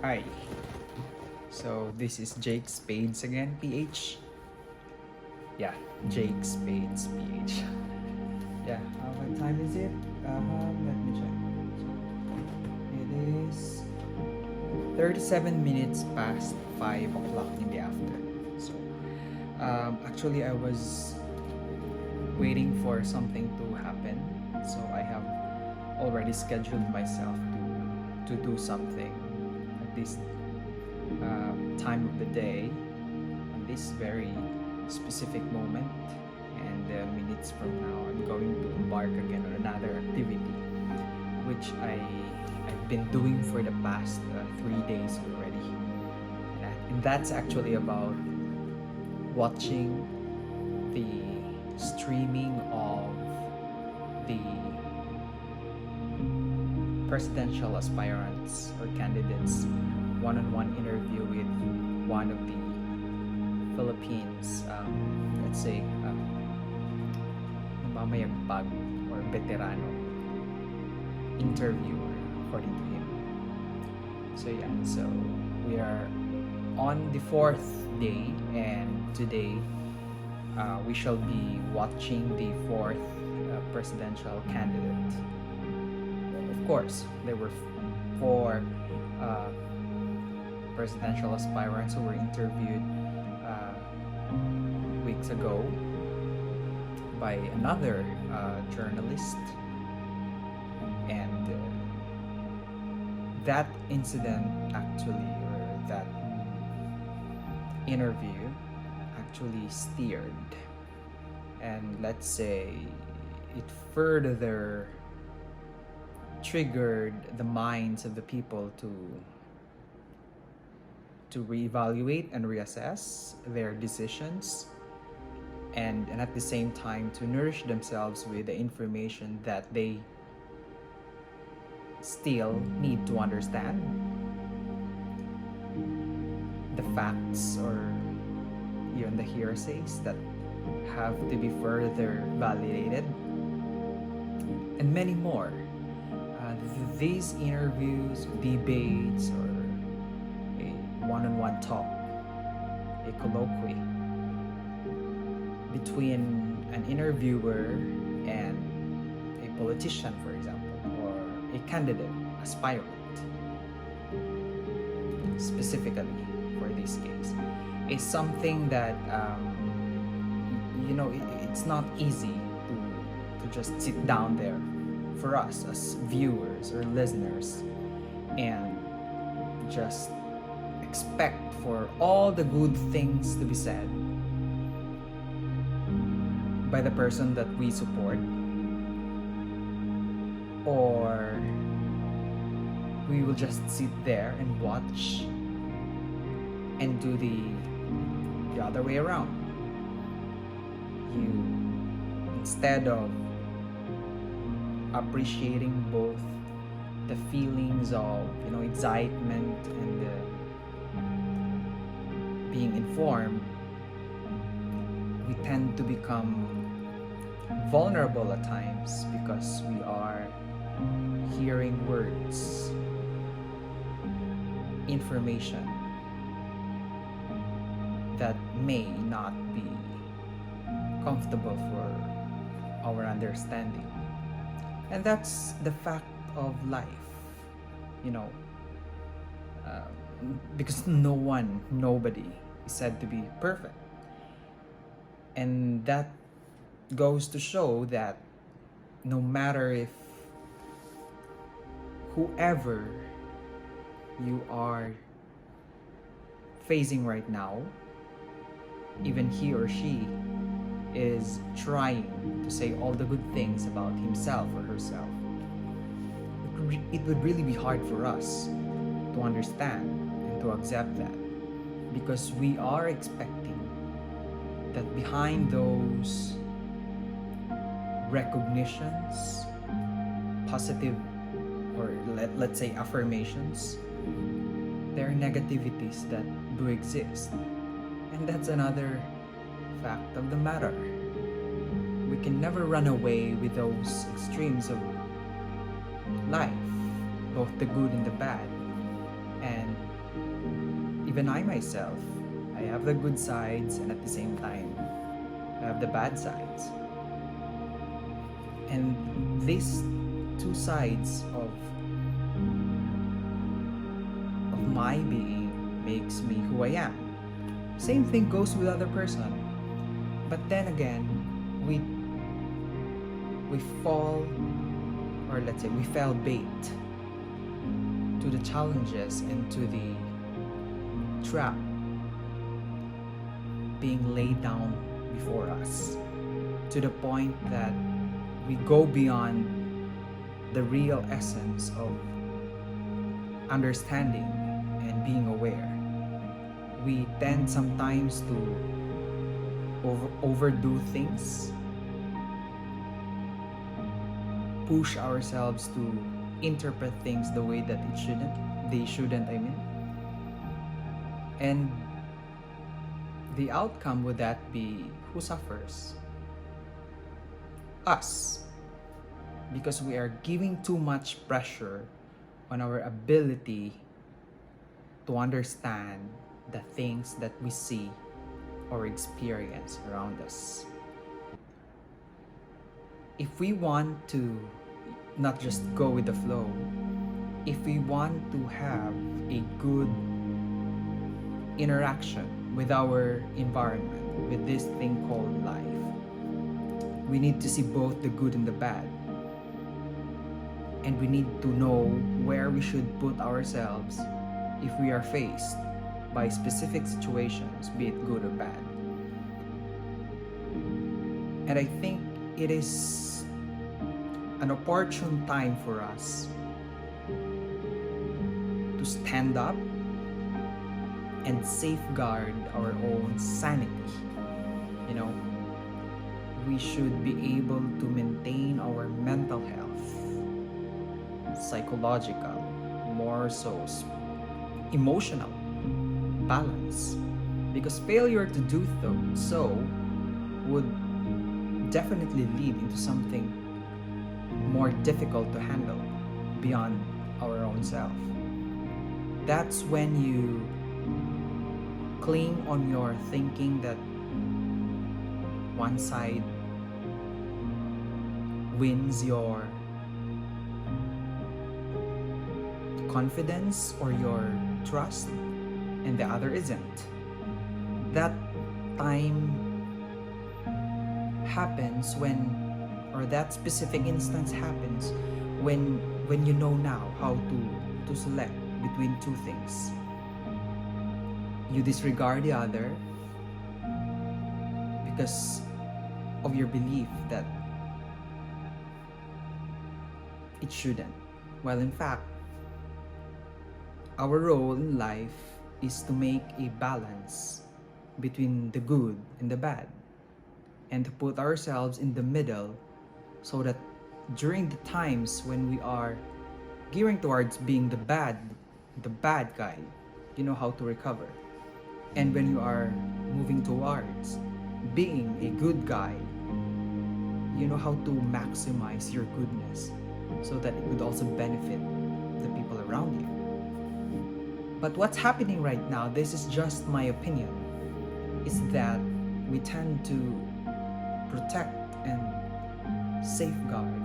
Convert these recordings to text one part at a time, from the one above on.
Hi. So this is Jake Spades again, PH. Yeah, Jake Spades, PH. Yeah, what time is it? Let me check. It is 37 minutes past 5 o'clock in the afternoon. So, actually, I was waiting for something to happen. So I have already scheduled myself to do something at this time of the day, on this very specific moment. And minutes from now, I'm going to embark again on another activity, which I've been doing for the past 3 days already. And that's actually about watching the streaming of the presidential aspirants or candidates one-on-one interview with one of the Philippines, let's say, mamayagpag or veterano interviewer, according to him. So yeah, so we are on the fourth day, and today we shall be watching the fourth presidential candidate. Of course, there were four presidential aspirants who were interviewed weeks ago by another journalist, and that incident actually, or that interview actually steered, and let's say it further triggered the minds of the people to reevaluate and reassess their decisions, and at the same time to nourish themselves with the information that they still need to understand, the facts or even the hearsays that have to be further validated, and many more. These interviews, debates, or a one-on-one talk, a colloquy between an interviewer and a politician, for example, or a candidate, aspirant, specifically for this case, is something that it's not easy to just sit down there for us as viewers or listeners and just expect for all the good things to be said by the person that we support, or we will just sit there and watch and do the other way around. You, instead of appreciating both the feelings of excitement and being informed, we tend to become vulnerable at times because we are hearing words, information that may not be comfortable for our understanding. And that's the fact of life, because nobody is said to be perfect. And that goes to show that no matter if whoever you are facing right now, even he or she is trying to say all the good things about himself or herself, it would really be hard for us to understand and to accept that, because we are expecting that behind those recognitions, positive, or let's say affirmations, there are negativities that do exist. And that's another fact of the matter. We can never run away with those extremes of life, both the good and the bad. And Even I myself, I have the good sides, and at the same time, I have the bad sides. And these two sides of my being makes me who I am. Same thing goes with other person. But then again, we fall, or let's say we fell bait to the challenges and to the trap being laid down before us, to the point that we go beyond the real essence of understanding and being aware. We tend sometimes to overdo things, push ourselves to interpret things the way that they shouldn't, I mean. And the outcome would that be, who suffers? Us. Because we are giving too much pressure on our ability to understand the things that we see or experience around us. If we want to not just go with the flow, if we want to have a good interaction with our environment, with this thing called life, we need to see both the good and the bad. And we need to know where we should put ourselves if we are faced by specific situations, be it good or bad. And I think it is an opportune time for us to stand up and safeguard our own sanity. You know, we should be able to maintain our mental health, psychological, more so emotional balance, because failure to do so would definitely lead into something more difficult to handle beyond our own self. That's when you cling on your thinking that one side wins your confidence or your trust and the other isn't. That time happens when, or that specific instance happens when you know now how to select between two things. You disregard the other because of your belief that it shouldn't. Well, in fact, our role in life is to make a balance between the good and the bad, and to put ourselves in the middle so that during the times when we are gearing towards being the bad guy, you know how to recover. And when you are moving towards being a good guy, you know how to maximize your goodness so that it would also benefit the people around you. But what's happening right now, this is just my opinion, is that we tend to protect and safeguard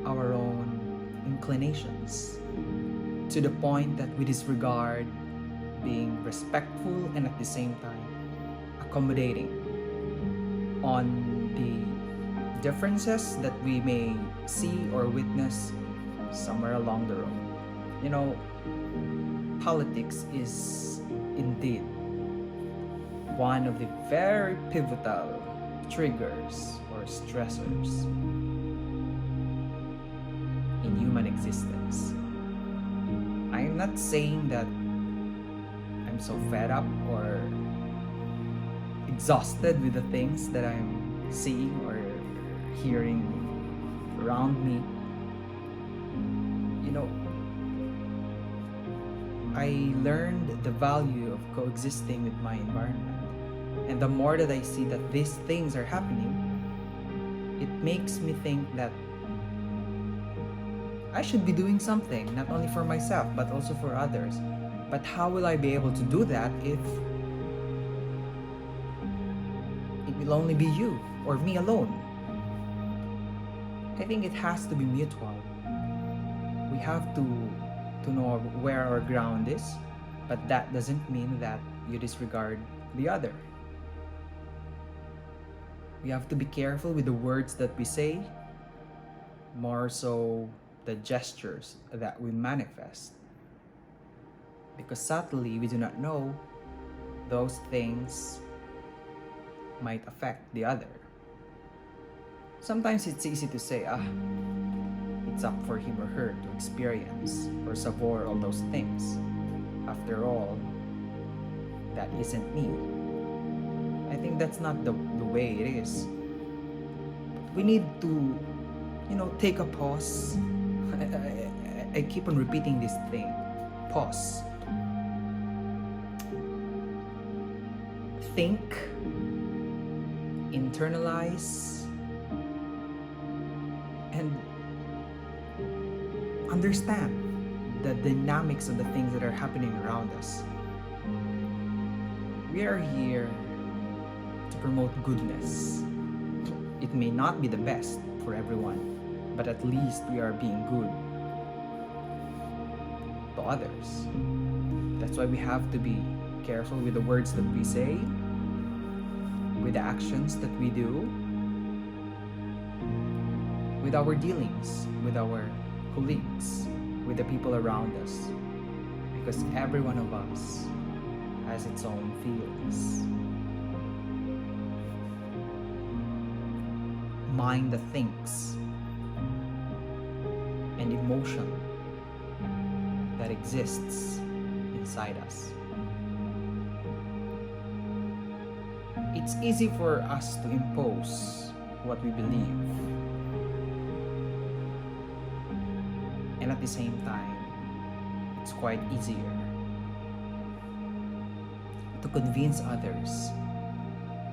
our own inclinations to the point that we disregard being respectful and at the same time accommodating on the differences that we may see or witness somewhere along the road. You know, politics is indeed one of the very pivotal triggers or stressors in human existence. I am not saying that I'm so fed up or exhausted with the things that I'm seeing or hearing around me. You know, I learned the value of coexisting with my environment. And the more that I see that these things are happening, it makes me think that I should be doing something, not only for myself, but also for others. But how will I be able to do that if it will only be you or me alone? I think it has to be mutual. We have to know where our ground is, but that doesn't mean that you disregard the other. We have to be careful with the words that we say, more so the gestures that we manifest. Because subtly, we do not know those things might affect the other. Sometimes it's easy to say, it's up for him or her to experience or savor all those things. After all, that isn't me. I think that's not the way it is. We need to, take a pause. I keep on repeating this thing. Pause. Think. Internalize. And understand the dynamics of the things that are happening around us. We are here to promote goodness. It may not be the best for everyone, but at least we are being good to others. That's why we have to be careful with the words that we say, with the actions that we do, with our dealings, with our colleagues, with the people around us, because every one of us has its own feelings. Mind the things and emotion that exists inside us. It's easy for us to impose what we believe, and at the same time, it's quite easier to convince others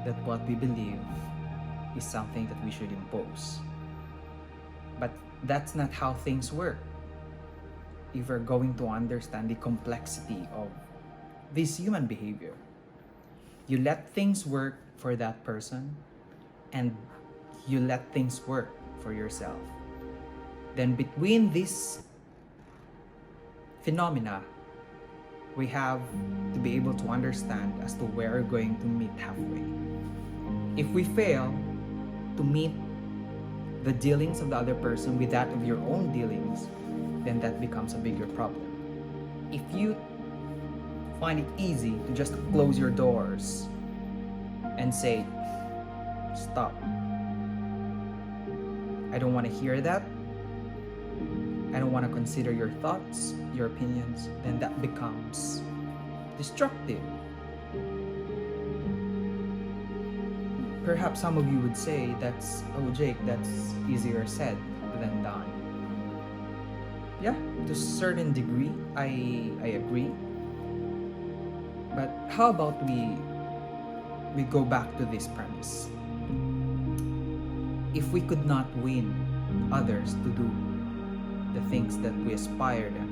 that what we believe is something that we should impose. But that's not how things work. If we're going to understand the complexity of this human behavior, you let things work for that person and you let things work for yourself. Then between these phenomena, we have to be able to understand as to where we're going to meet halfway. If we fail to meet the dealings of the other person with that of your own dealings, then that becomes a bigger problem. If you find it easy to just close your doors and say, stop, I don't want to hear that, I don't want to consider your thoughts, your opinions, then that becomes destructive. Perhaps some of you would say Jake, that's easier said than done. Yeah, to a certain degree, I agree. But how about we go back to this premise? If we could not win others to do the things that we aspire them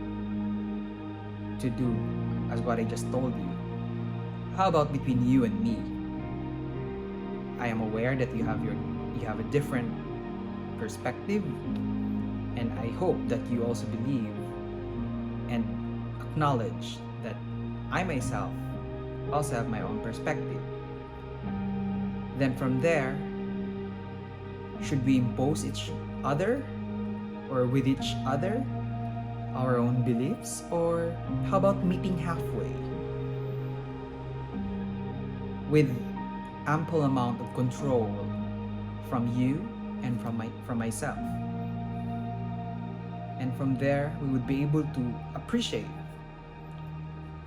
to do, as what I just told you, how about between you and me? I am aware that you have a different perspective, and I hope that you also believe and acknowledge that I myself also have my own perspective. Then from there, should we impose each other or with each other our own beliefs, or how about meeting halfway with ample amount of control from you and from myself? And from there, we would be able to appreciate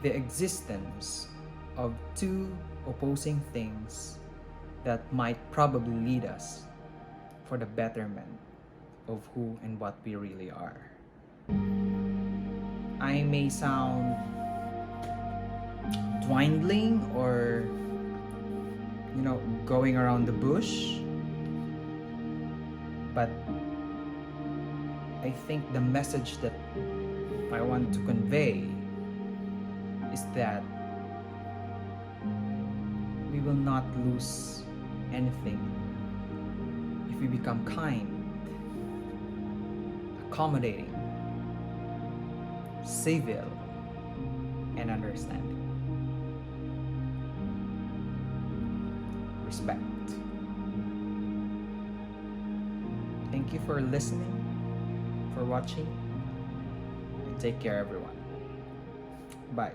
the existence of two opposing things that might probably lead us for the betterment of who and what we really are. I may sound dwindling or going around the bush, but I think the message that I want to convey is that we will not lose anything if we become kind, accommodating, civil, and understanding. Respect. Thank you for listening, for watching, and take care, everyone. Bye.